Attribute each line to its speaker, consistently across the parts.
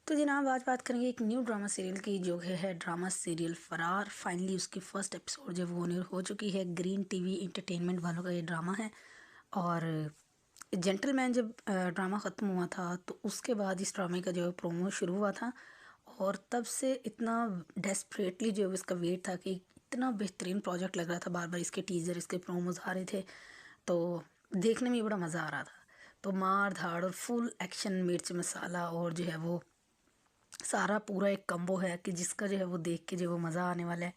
Speaker 1: तो जनाब आज बात करेंगे एक न्यू ड्रामा सीरियल की जो है ड्रामा सीरियल फरार। फाइनली उसकी फर्स्ट एपिसोड जो वो हो चुकी है। ग्रीन टीवी इंटरटेनमेंट वालों का ये ड्रामा है। और जेंटलमैन जब ड्रामा ख़त्म हुआ था तो उसके बाद इस ड्रामे का जो है प्रोमो शुरू हुआ था। और तब से इतना डेस्परेटली जो है इसका वेट था कि इतना बेहतरीन प्रोजेक्ट लग रहा था। बार बार इसके टीज़र इसके प्रोमोज आ रहे थे तो देखने में बड़ा मज़ा आ रहा था। तो मार धाड़ और फुल एक्शन मिर्च मसाला और जो है वो सारा पूरा एक कम्बो है कि जिसका जो है वो देख के जो वो मज़ा आने वाला है।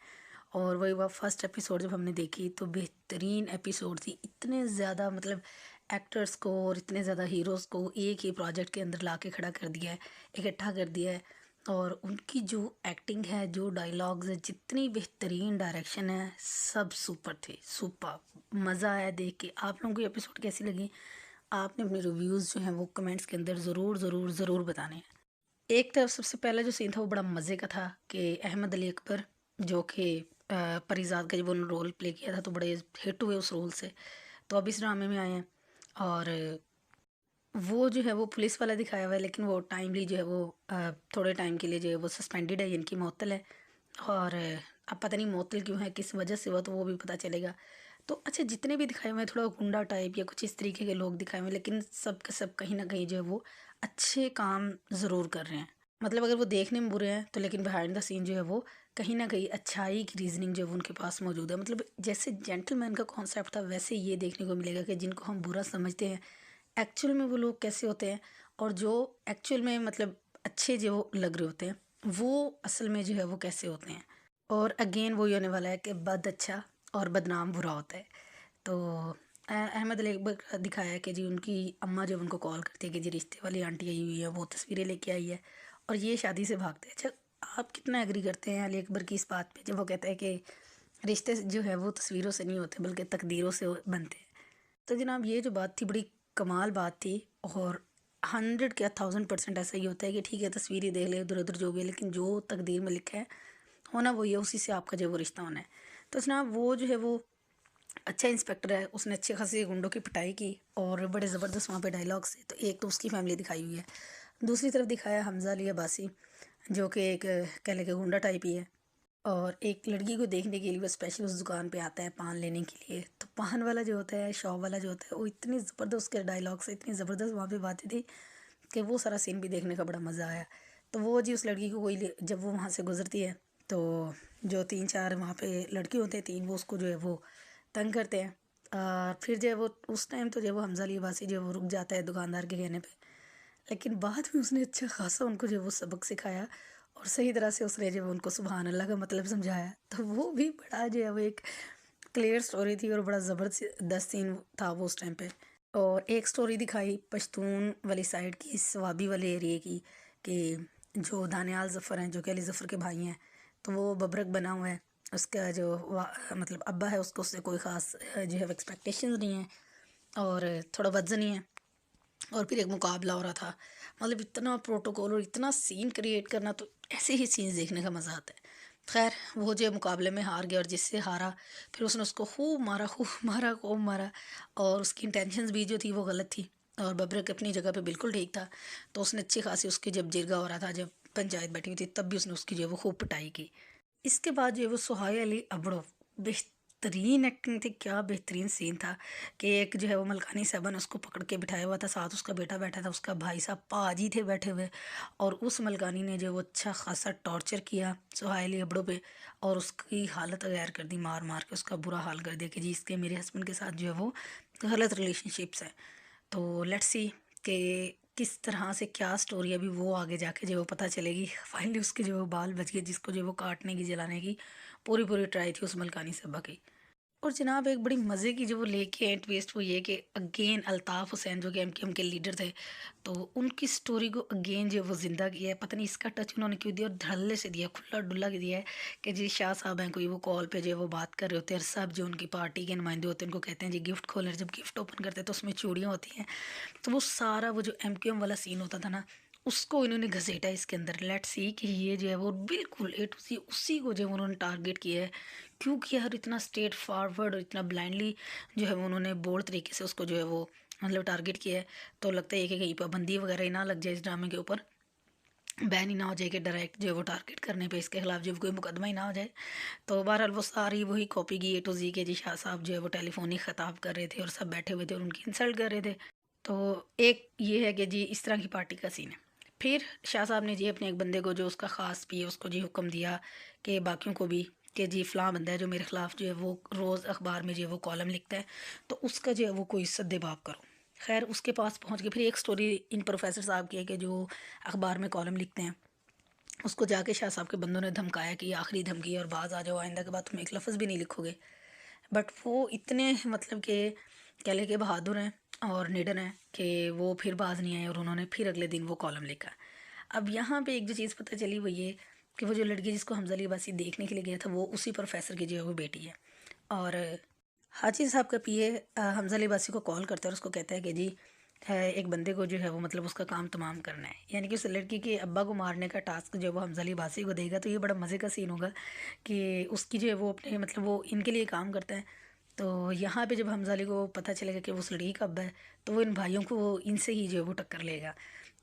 Speaker 1: और वही वह फर्स्ट एपिसोड जब हमने देखी तो बेहतरीन एपिसोड थी। इतने ज़्यादा मतलब एक्टर्स को और इतने ज़्यादा हीरोज़ को एक ही प्रोजेक्ट के अंदर ला के खड़ा कर दिया है, इकट्ठा कर दिया है। और उनकी जो एक्टिंग है, जो डायलॉग्स है, जितनी बेहतरीन डायरेक्शन है, सब सुपर थे। सुपर मज़ा आया देख के। आप लोगों को एपिसोड कैसी लगी? आपने अपने रिव्यूज़ जो हैं वो कमेंट्स के अंदर ज़रूर ज़रूर ज़रूर बताने हैं। एक तरफ सबसे पहला जो सीन था वो बड़ा मज़े का था कि अहमद अली अकबर जो कि परिज़ाद का जब उन्होंने रोल प्ले किया था तो बड़े हिट हुए उस रोल से। तो अब इस ड्रामे में आए हैं और वो जो है वो पुलिस वाला दिखाया हुआ है, लेकिन वो टाइमली जो है वो थोड़े टाइम के लिए जो है वो सस्पेंडेड है, इनकी मअतल है। और अब पता नहीं मअतल क्यों है, किस वजह से हुआ, तो वो भी पता चलेगा। तो अच्छा, जितने भी दिखाए हुए हैं थोड़ा गुंडा टाइप या कुछ इस तरीके के लोग दिखाए हुए हैं, लेकिन सब के सब कहीं ना कहीं जो है वो अच्छे काम ज़रूर कर रहे हैं। मतलब अगर वो देखने में बुरे हैं तो लेकिन बिहाइंड द सीन जो है वो कहीं ना कहीं अच्छाई की रीजनिंग जो है वो उनके पास मौजूद है। मतलब जैसे जेंटलमैन का कॉन्सेप्ट था वैसे ये देखने को मिलेगा कि जिनको हम बुरा समझते हैं एक्चुअल में वो लोग कैसे होते हैं, और जो एक्चुअल में मतलब अच्छे जो लग रहे होते हैं वो असल में जो है वो कैसे होते हैं। और अगेन वही होने वाला है कि बद अच्छा और बदनाम बुरा होता है। तो अहमद अली अकबर का दिखाया है कि जी उनकी अम्मा जब उनको कॉल करती है कि जी रिश्ते वाली आंटी आई हुई है, वो तस्वीरें लेके आई है और ये शादी से भागते हैं। अच्छा, आप कितना एग्री करते हैं अली अकबर की इस बात पे जब वो कहता है कि रिश्ते जो है वो तस्वीरों से नहीं होते बल्कि तकदीरों से बनते हैं? तो जनाब ये जो बात थी बड़ी कमाल बात थी। और 100 क्या 1000% ऐसा ही होता है कि ठीक है तस्वीर ही देख ले उधर उधर जो भी है, लेकिन जो तकदीर में लिखा है होना वही है, उसी से आपका जो है वो रिश्ता होना है। तो जनाब वो जो है वो अच्छा इंस्पेक्टर है, उसने अच्छी खासी गुंडों की पिटाई की और बड़े ज़बरदस्त वहाँ पे डायलॉग्स थे। तो एक तो उसकी फैमिली दिखाई हुई है, दूसरी तरफ दिखाया हमजा अली अब्बासी जो कि एक कह लें कि गुंडा टाइप ही है। और एक लड़की को देखने के लिए वो स्पेशल उस दुकान पे आता है पान लेने के लिए। तो पान वाला जो होता है, शॉप वाला जो होता है, वो इतनी ज़बरदस्त उसके डायलॉग से इतनी ज़बरदस्त वहाँ पे बातें थी कि वो सारा सीन भी देखने का बड़ा मज़ा आया। तो वो जी उस लड़की को जब वो वहाँ से गुजरती है तो जो 3-4 वहाँ पे लड़के होते हैं, 3 वो उसको जो है वो तंग करते हैं। फिर जो है वो उस टाइम तो जो है वो हमजा अली अब्बासी जो है वो रुक जाता है दुकानदार के कहने पे, लेकिन बाद में उसने अच्छा खासा उनको जो है वो सबक सिखाया और सही तरह से उसने जो है उनको सुभान अल्लाह का मतलब समझाया। तो वो भी बड़ा जो है वो एक क्लियर स्टोरी थी और बड़ा ज़बरदस्त सीन था वो उस टाइम पे। और एक स्टोरी दिखाई पश्तून वाली साइड की, स्वाबी वाले एरिए की, कि जो दानियाल ज़फ़र हैं जो कि अली ज़फ़र के भाई हैं, तो वो बबरक बना हुआ है। उसका जो मतलब अब्बा है उसको उससे कोई ख़ास जो है एक्सपेक्टेशंस नहीं है और थोड़ा वज़न ही है। और फिर एक मुकाबला हो रहा था। मतलब इतना प्रोटोकॉल और इतना सीन क्रिएट करना, तो ऐसे ही सीन्स देखने का मज़ा आता है। खैर वो जो मुकाबले में हार गया और जिससे हारा फिर उसने उसको खूब मारा खूब मारा खूब मारा। और उसकी इंटेंशंस भी जो थी वो गलत थी और बबरक अपनी जगह पे बिल्कुल ठीक था। तो उसने अच्छी खासी उसकी जब जिरगा हो रहा था, जब पंचायत बैठी हुई थी, तब भी उसने उसकी जो है वो खूब पिटाई की। इसके बाद जो है वो सुहाय अली अबड़ो, बेहतरीन एक्टिंग थी। क्या बेहतरीन सीन था कि एक जो है वो मलकानी साहबा ने उसको पकड़ के बिठाया हुआ था, साथ उसका बेटा बैठा था, उसका भाई साहब पाजी थे बैठे हुए। और उस मलकानी ने जो है वो अच्छा खासा टॉर्चर किया सुहाय अली अबड़ो पे और उसकी हालत गैर कर दी, मार मार के उसका बुरा हाल कर दिया कि जी इसके मेरे हस्बैंड के साथ जो है वो गलत रिलेशनशिप्स हैं। तो लेट्स सी कि किस तरह से क्या स्टोरी अभी वो आगे जाके जो है वो पता चलेगी। फाइनली उसके जो है वो बाल बच गए, जिसको जो है वो काटने की जलाने की पूरी पूरी ट्राई थी उस मलकानी सब्बा की। और जनाब एक बड़ी मज़े की जो वो लेके हैं ट्विस्ट, वो ये कि अगेन अल्ताफ़ हुसैन जो कि एमक्यूएम के लीडर थे, तो उनकी स्टोरी को अगेन जो है वो ज़िंदा किया है। पता नहीं इसका टच उन्होंने क्यों दिया और धड़ल्ले से दिया, खुला डुल्ला दिया है कि जी शाह साहब हैं कोई, वो कॉल पे जो है वो बात कर रहे होते हैं और सब जो उनकी पार्टी के नुमाइंदे होते हैं उनको कहते हैं जी गिफ्ट खोलें। जब गिफ्ट ओपन करते हैं तो उसमें चूड़ियाँ होती हैं। तो वो सारा वो जो एमक्यूएम वाला सीन होता था ना, उसको इन्होंने घसीटा इसके अंदर। लेट्स सी कि ये जो है वो बिल्कुल ए टू सी उसी को जो है उन्होंने टारगेट किया है। क्योंकि यार इतना स्ट्रेट फॉरवर्ड और इतना ब्लाइंडली जो है वो उन्होंने बोल्ड तरीके से उसको जो है वो मतलब टारगेट किया है। तो लगता है कि कहीं पाबंदी वगैरह ही ना लग जाए इस ड्रामे के ऊपर। बैन ही ना हो जाए कि डायरेक्ट जो है वो टारगेट करने पे इसके खिलाफ जो है कोई मुकदमा ही ना हो जाए। तो बहरहाल वो सारी वही कॉपी की ए टू ज़ी के जी शाह साहब जो है वो टेलीफोनिक ख़िताब कर रहे थे और सब बैठे हुए थे और उनकी इंसल्ट कर रहे थे। तो एक ये है कि जी इस तरह की पार्टी का सीन है। फिर शाह साहब ने जी अपने एक बंदे को जो उसका ख़ास पी है उसको जी हुक्म दिया कि बाकियों को भी कि जी फ़लाँ बंदा है जो मेरे ख़िलाफ़ जो है वो रोज़ अखबार में जो है वो कॉलम लिखता है, तो उसका जो है वो कोई सद्देबाब करो। खैर उसके पास पहुंच के फिर एक स्टोरी इन प्रोफेसर साहब की है कि जो अखबार में कॉलम लिखते हैं, उसको जाके शाह साहब के बंदों ने धमकाया कि ये आखिरी धमकी है और बाज आ जाओ, आइंदा के बाद तुम एक लफ्ज़ भी नहीं लिखोगे। बट वो इतने मतलब कि कह लें कि बहादुर हैं और निडर हैं कि वो फिर बाज नहीं आए और उन्होंने फिर अगले दिन वो कॉलम लिखा। अब यहाँ पे एक जो चीज़ पता चली वो ये कि वो जो लड़की जिसको हमजा अली अब्बासी देखने के लिए गया था वो उसी प्रोफेसर की जो है वो बेटी है। और हाजी साहब का पीए हमजा अली अब्बासी को कॉल करता है और उसको कहता है कि जी एक बंदे को जो है वो मतलब उसका काम तमाम करना है, यानी कि उस लड़की के अब्बा को मारने का टास्क जो है वो हमजा अली अब्बासी को देगा। तो ये बड़ा मज़े का सीन होगा कि उसकी जो है वो अपने मतलब वो इनके लिए काम करता है। तो यहाँ पे जब हमजा अली को पता चलेगा कि वो उस लड़की का अब्बा है, तो वो इन भाइयों को इनसे ही जो है वो टक्कर लेगा।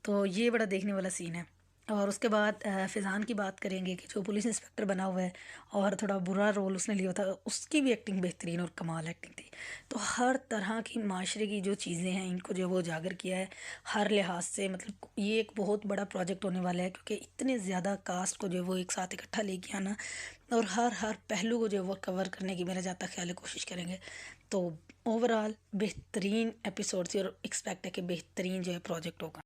Speaker 1: तो ये बड़ा देखने वाला सीन है। और उसके बाद फ़ैज़ान की बात करेंगे कि जो पुलिस इंस्पेक्टर बना हुआ है और थोड़ा बुरा रोल उसने लिया था, उसकी भी एक्टिंग बेहतरीन और कमाल एक्टिंग थी। तो हर तरह की माशरे की जो चीज़ें हैं इनको जो है वो उजागर किया है हर लिहाज से। मतलब ये एक बहुत बड़ा प्रोजेक्ट होने वाला है क्योंकि इतने ज़्यादा कास्ट को जो है वो एक साथ इकट्ठा लेके आना और हर हर पहलू को जो है वो कवर करने की मेरा जाता ख्याल है कोशिश करेंगे। तो ओवरऑल बेहतरीन एपिसोड थी और एक्सपेक्ट है कि बेहतरीन जो है प्रोजेक्ट होगा।